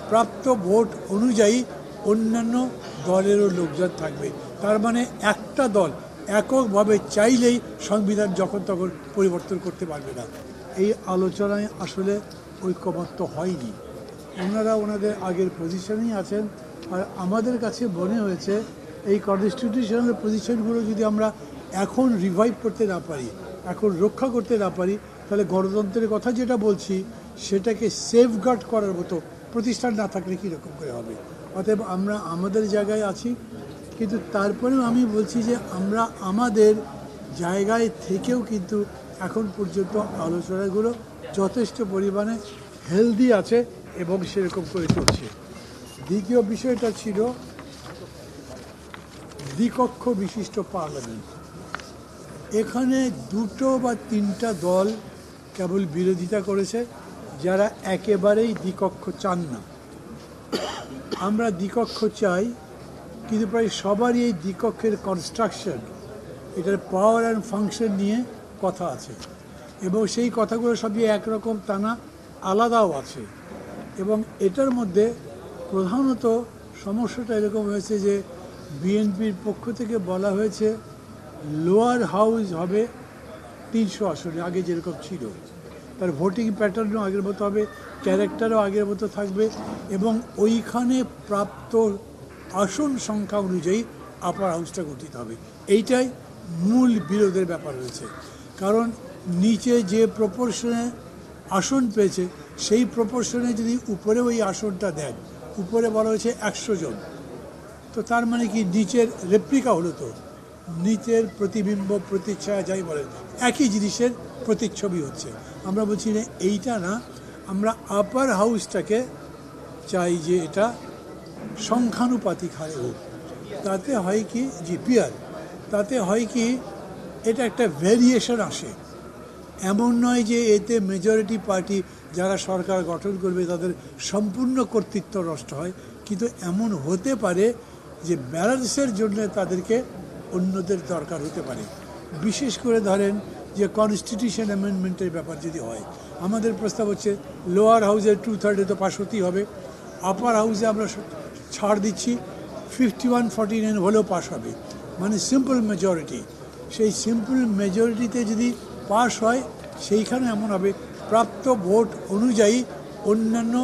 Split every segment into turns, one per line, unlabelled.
প্রাপ্ত ভোট অনুযায়ী অন্যান্য দলেরও লোকজন থাকবে। তার মানে একটা দল এককভাবে চাইলেই সংবিধান যখন তখন পরিবর্তন করতে পারবে না। এই আলোচনায় আসলে ঐক্যমত্য হয়নি। ওনারা ওনাদের আগের পজিশনেই আছেন। আর আমাদের কাছে মনে হয়েছে এই কনস্টিটিউশনাল পজিশনগুলো যদি আমরা এখন রিভাইভ করতে না পারি, এখন রক্ষা করতে না পারি, তাহলে গণতন্ত্রের কথা যেটা বলছি সেটাকে সেফগার্ড করার মতো প্রতিষ্ঠান না থাকলে কীরকম করে হবে। অতএব আমরা আমাদের জায়গায় আছি, কিন্তু তারপরেও আমি বলছি যে আমরা আমাদের জায়গায় থেকেও কিন্তু এখন পর্যন্ত আলোচনাগুলো যথেষ্ট পরিমাণে হেলদি আছে এবং সেরকম করে চলছে। দ্বিতীয় বিষয়টা ছিল দ্বিকক্ষ বিশিষ্ট পার্লামেন্ট। এখানে দুটো বা তিনটা দল কেবল বিরোধিতা করেছে, যারা একেবারেই দ্বিকক্ষ চান না। আমরা দ্বিকক্ষ চাই, কিন্তু প্রায় সবারই এই দ্বিকক্ষের কনস্ট্রাকশন, এটার পাওয়ার অ্যান্ড ফাংশন নিয়ে কথা আছে, এবং সেই কথাগুলো সবই একরকম তা না, আলাদাও আছে। এবং এটার মধ্যে প্রধানত সমস্যাটা এরকম হয়েছে যে বিএনপির পক্ষ থেকে বলা হয়েছে লোয়ার হাউস হবে 300 আসনে, আগে যেরকম ছিল। তার ভোটিং প্যাটার্নও আগের মতো হবে, ক্যারেক্টারও আগের মতো থাকবে, এবং ওইখানে প্রাপ্ত আসন সংখ্যা অনুযায়ী আপার হাউসটা গঠিত হবে। এইটাই মূল বিরোধের ব্যাপার হয়েছে। কারণ নিচে যে প্রপোর্শনে আসন পেয়েছে সেই প্রপোর্শনে যদি উপরে ওই আসনটা দেন, উপরে বলা হয়েছে 100 জন, তো তার মানে কি নিচের রেপ্লিকা হলো, তো নিচের প্রতিবিম্ব প্রতিচ্ছায়া যাই বলেন একই জিনিসের প্রতিচ্ছবি হচ্ছে। আমরা বলছি না এইটা না, আমরা আপার হাউসটাকে চাই যে এটা সংখ্যানুপাতিক হারে হোক। তাতে হয় কি জিপিআর, তাতে হয় কি এটা একটা ভ্যারিয়েশন আসে। এমন নয় যে এতে মেজরিটি পার্টি যারা সরকার গঠন করবে তাদের সম্পূর্ণ কর্তৃত্ব নষ্ট হয়, কিন্তু এমন হতে পারে যে ব্যালেন্সের জন্য তাদেরকে অন্যদের দরকার হতে পারে। বিশেষ করে ধরেন যে কনস্টিটিউশন অ্যামেন্ডমেন্টের ব্যাপার যদি হয়, আমাদের প্রস্তাব হচ্ছে লোয়ার হাউসের 2/3 তো পাস হতেই হবে, আপার হাউসে আমরা ছাড় দিচ্ছি 51-49 হলেও পাস হবে, মানে সিম্পল মেজরিটি। সেই সিম্পল মেজরিটিতে যদি পাস হয় সেইখানে এমন হবে প্রাপ্ত ভোট অনুযায়ী অন্যান্য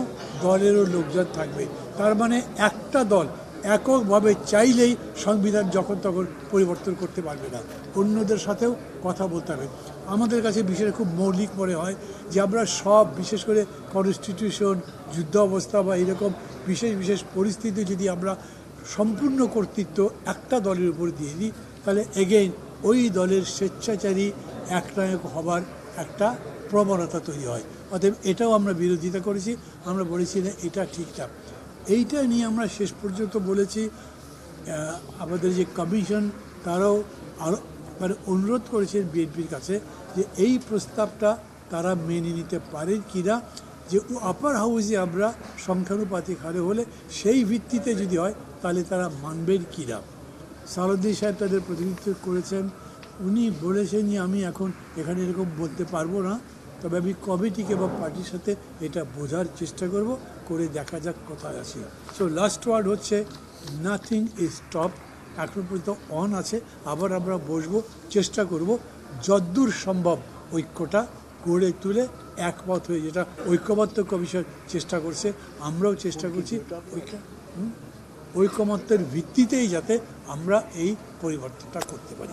দলেরও লোকজন থাকবে। তার মানে একটা দল এককভাবে চাইলেই সংবিধান যখন তখন পরিবর্তন করতে পারবে না, অন্যদের সাথেও কথা বলতে হবে। আমাদের কাছে বিষয়টা খুব মৌলিক মনে হয় যে আমরা সব, বিশেষ করে কনস্টিটিউশন, যুদ্ধ অবস্থা বা এরকম বিশেষ বিশেষ পরিস্থিতি যদি আমরা সম্পূর্ণ কর্তৃত্ব একটা দলের উপর দিয়ে দিই, তাহলে এগেইন ওই দলের স্বেচ্ছাচারী একনায়ক হবার একটা প্রবণতা তৈরি হয়। অতএব এটাও আমরা বিরোধিতা করেছি, আমরা বলেছি না এটা ঠিকঠাক। এইটা নিয়ে আমরা শেষ পর্যন্ত বলেছি আমাদের যে কমিশন তারাও আরও মানে অনুরোধ করেছেন বিএনপির কাছে যে এই প্রস্তাবটা তারা মেনে নিতে পারেন কি না, যে আপার হাউসে আমরা সংখ্যানুপাতিক হারে হলে সেই ভিত্তিতে যদি হয় তাহলে তারা মানবেন কি না। সালাউদ্দিন সাহেব তাদের প্রতিনিধিত্ব করেছেন, উনি বলেছেন যে আমি এখন এখানে এরকম বলতে পারবো না, তবে আমি কমিটিকে বা পার্টির সাথে এটা বোঝার চেষ্টা করব, করে দেখা যাক কোথায় আছে। সো লাস্ট ওয়ার্ড হচ্ছে নাথিং ইজ স্টপ, এখন পর্যন্ত অন আছে। আবার আমরা বসবো, চেষ্টা করব যদ্দূর সম্ভব ঐক্যটা গড়ে তুলে একমত হয়ে, যেটা ঐক্যমত্য কমিশন চেষ্টা করছে, আমরাও চেষ্টা করছি ঐক্যমত্যের ভিত্তিতেই যাতে আমরা এই পরিবর্তনটা করতে পারি।